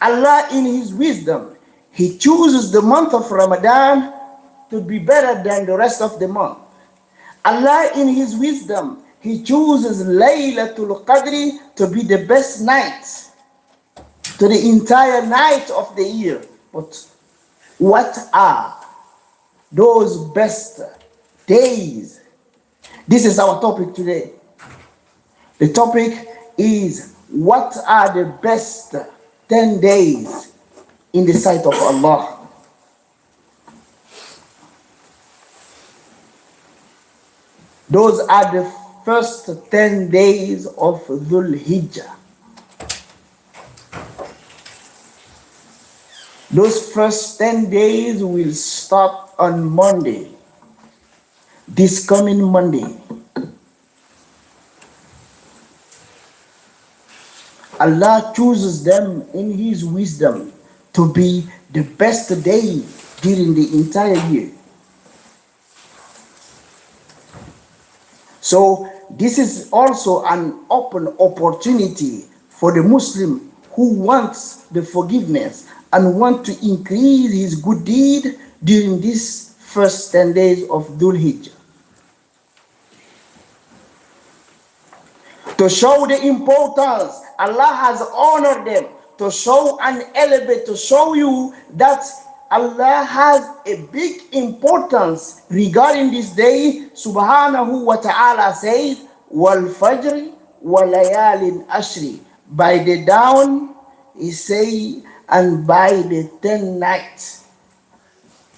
Allah in His wisdom, He chooses the month of Ramadan to be better than the rest of the month. Allah in His wisdom, He chooses Laylatul Qadr to be the best night to the entire night of the year. But what are those best days? This is our topic today. The topic is, what are the best 10 days in the sight of Allah? Those are the first 10 days of Dhul Hijjah. Those first 10 days will start on Monday, this coming Monday. Allah chooses them in His wisdom to be the best day during the entire year. So this is also an open opportunity for the Muslim who wants the forgiveness and want to increase his good deed during these first 10 days of Dhul Hijjah. To show the importance, Allah has honored them, to show and elevate, to show you that Allah has a big importance regarding this day. Subhanahu wa ta'ala says, wal fajri wa layalin ashri. By the dawn, He say, and by the 10 nights.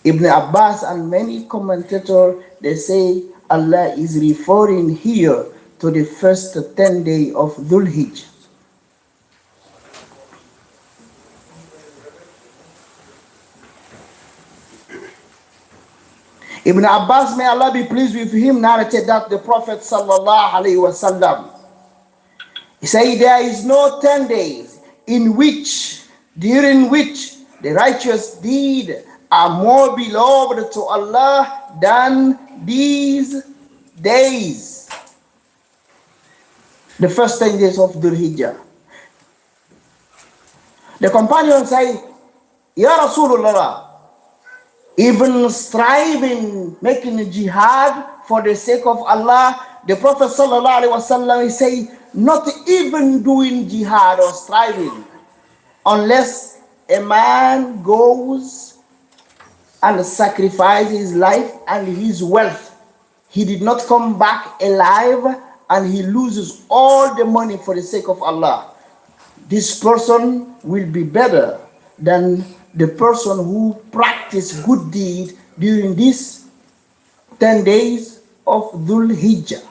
Ibn Abbas and many commentators, they say Allah is referring here to the first 10 days of Dhul Hijjah. Ibn Abbas, may Allah be pleased with him, narrated that the Prophet sallallahu alaihi wasallam, he said, there is no 10 days during which the righteous deed are more beloved to Allah than these days. The first 10 days of Dhul Hijjah. The companion say, Ya Rasulullah, even striving, making a jihad for the sake of Allah, the Prophet sallallahu alaihi wasallam, he say, not even doing jihad or striving, unless a man goes and sacrifices his life and his wealth. He did not come back alive and he loses all the money for the sake of Allah. This person will be better than the person who practiced good deed during these 10 days of Dhul Hijjah.